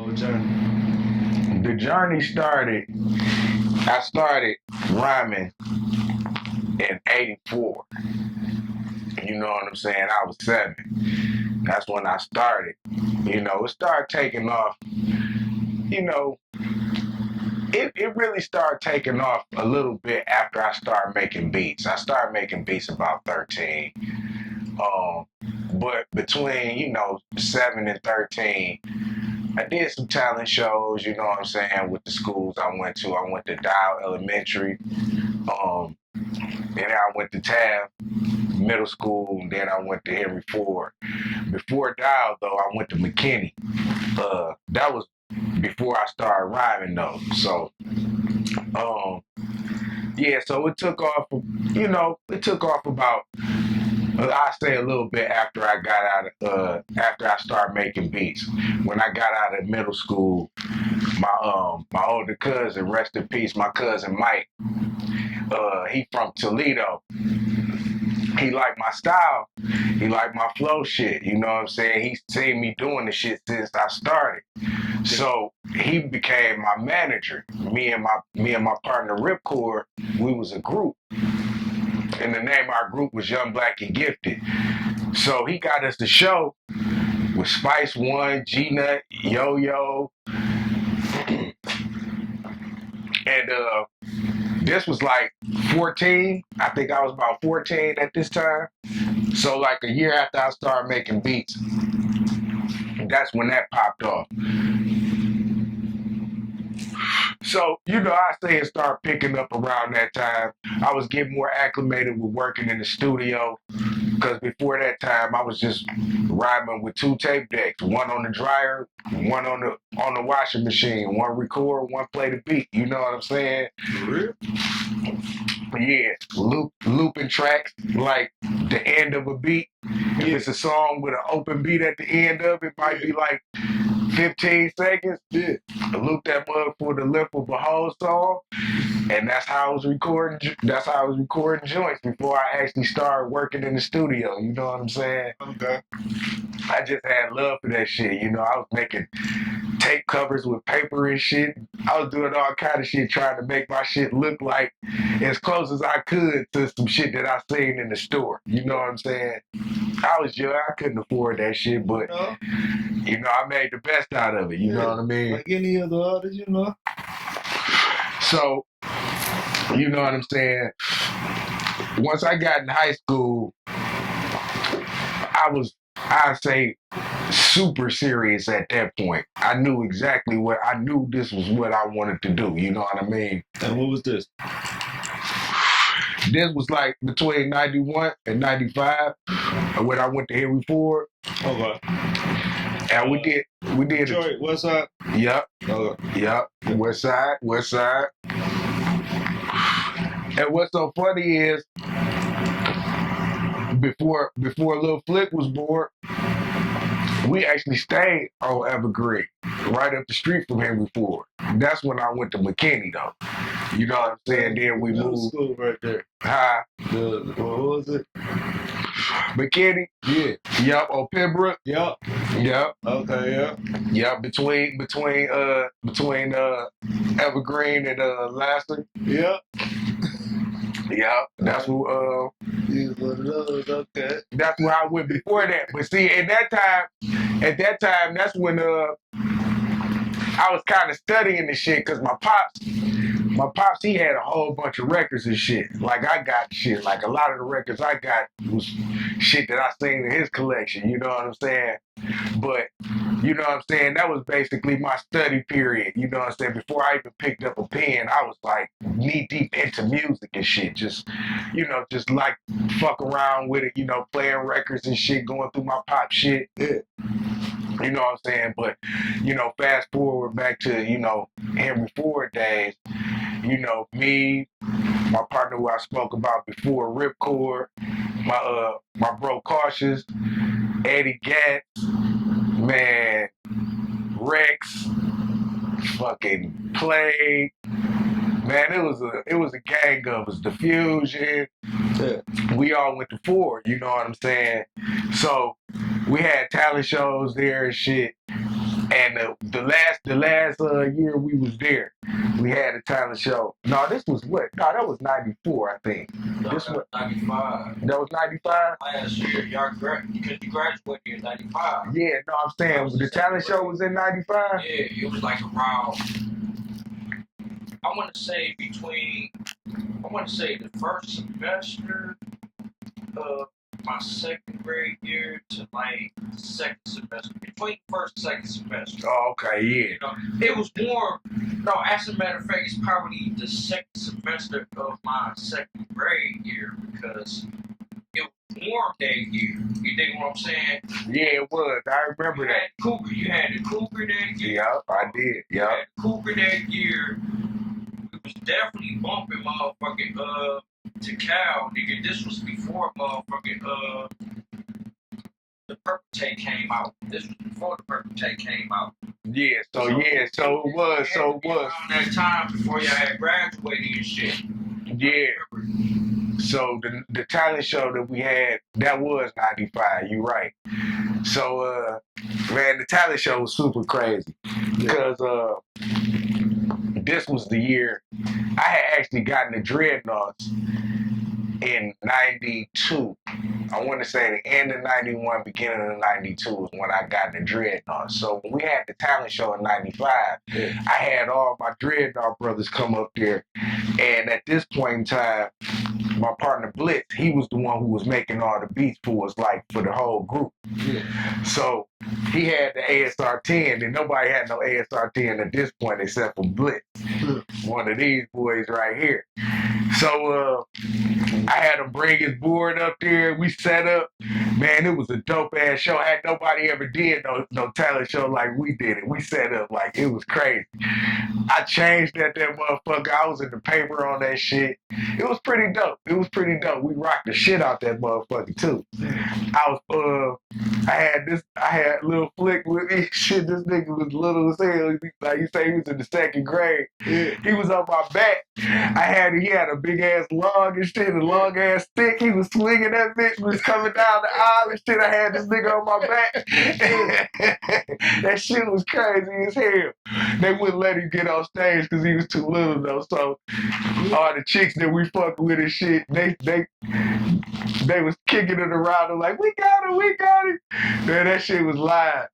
whole journey? The journey started, I started rhyming in '84. You know what I'm saying? I was 7. That's when I started. You know, it started taking off. You know, it really started taking off a little bit after I started making beats. I started making beats about 13. Um, but between, 7 and 13, I did some talent shows, you know what I'm saying, with the schools I went to. I went to Dial Elementary. Then I went to Taft Middle School, and then I went to Henry Ford. Before Dial, though, I went to McKinney. That was before I started rhyming, though. So, yeah, so it took off, it took off about, I say a little bit after I got after I started making beats. When I got out of middle school, my older cousin, rest in peace, my cousin Mike, he from Toledo. He liked my style. He liked my flow shit. You know what I'm saying? He's seen me doing the shit since I started. So he became my manager. Me and my partner Ripcord, we was a group. And the name of our group was Young Black and Gifted. So he got us the show with Spice One, G Nut, Yo Yo. And this was like 14. I think I was about 14 at this time. So like a year after I started making beats, that's when that popped off. So, I say it started picking up around that time. I was getting more acclimated with working in the studio, because before that time I was just rhyming with 2 tape decks, one on the dryer, one on the washing machine, one record, one play the beat. You know what I'm saying? Yeah, looping tracks like the end of a beat. If it's a song with an open beat at the end of it, might be like 15 seconds. Yeah. Loop that mug for the length of a whole song. And that's how I was recording. That's how I was recording joints before I actually started working in the studio. You know what I'm saying? Okay. I just had love for that shit. I was making tape covers with paper and shit. I was doing all kind of shit trying to make my shit look like as close as I could to some shit that I seen in the store. You know what I'm saying? I was young. I couldn't afford that shit, but I made the best out of it. You know what I mean? Like any other artist, So, you know what I'm saying? Once I got in high school, I'd say, super serious at that point. I knew this was what I wanted to do. You know what I mean? And what was this? This was like between 91 and 95 when I went to Henry Ford. Okay. And we did Detroit, West Side? Yep. Okay. Yep. West Side. And what's so funny is before Lil Flick was born, we actually stayed on Evergreen, right up the street from Henry Ford. That's when I went to McKinney, though. You know what I'm saying? Then we moved. School right there. Huh? What was it? McKinney? Yeah. Yup, on Pembroke? Yup. Yep. Okay, yeah. Yep, between Evergreen and Lassiter. Yep. Yep. That's what Okay. that's where I went before that. But see, at that time, that's when I was kind of studying the shit, because my pops, he had a whole bunch of records and shit. Like I got shit. Like a lot of the records I got was shit that I seen in his collection. You know what I'm saying? But you know what I'm saying? That was basically my study period. You know what I'm saying? Before I even picked up a pen, I was like knee deep into music and shit. Just like fuck around with it. Playing records and shit, going through my pop shit. Yeah. You know what I'm saying? But, fast forward back to, Henry Ford days, me, my partner who I spoke about before, Ripcord, my bro Cautious, Eddie Gatz, man, Rex, fucking Plague. Man, it was a gang of us. Diffusion. Yeah. We all went to Ford, you know what I'm saying? So we had talent shows there and shit. And the last year we was there, we had a talent show. No, this was what? No, that was '94, I think. No, This that was was 95. that was '95. Last year, because you graduated in 95. Yeah, no, I'm saying the talent show was in '95. Yeah, it was like around. I want to say the first semester of my second grade year to like second semester, between first and second semester. Oh, okay, yeah. You know, it was more. No, as a matter of fact, it's probably the second semester of my second grade year because it was warm that year. You dig what I'm saying? Yeah, it was. I remember that. You had the Cougar that year. Yep, I did. You Yep. had the Cougar that year. We was definitely bumping motherfucking to Cal, nigga. This was before motherfucking the Purple Tape came out. This was before the Purple Tape came out. Yeah, so it was. Around that time before y'all had graduated and shit. Yeah. So the talent show that we had, that was '95. You right. So man, the talent show was super crazy because this was the year I had actually gotten the dreadnoughts in '92. I want to say the end of '91, beginning of '92 was when I got the dreadnoughts. So when we had the talent show in '95, I had all my dreadnought brothers come up there, and at this point in time, my partner Blitz, he was the one who was making all the beats for us, like for the whole group. Yeah. So he had the ASR 10, and nobody had no ASR 10 at this point except for Blitz, one of these boys right here. So I had him bring his board up there. We set up. Man, it was a dope ass show. Had nobody ever did no talent show like we did it. We set up like it was crazy. I changed that motherfucker. I was in the paper on that shit. It was pretty dope. We rocked the shit out that motherfucker too. I had Lil Flick with me. Shit, this nigga was little as hell. Like you say, he was in the second grade. Yeah. He was on my back. He had a big ass log and shit, a long ass stick. He was swinging that bitch. Was coming down the aisle and shit. I had this nigga on my back. That shit was crazy as hell. They wouldn't let him get on stage because he was too little though. So all the chicks that we fucked with and shit, they was kicking it around and like, we got it. Man, that shit was live.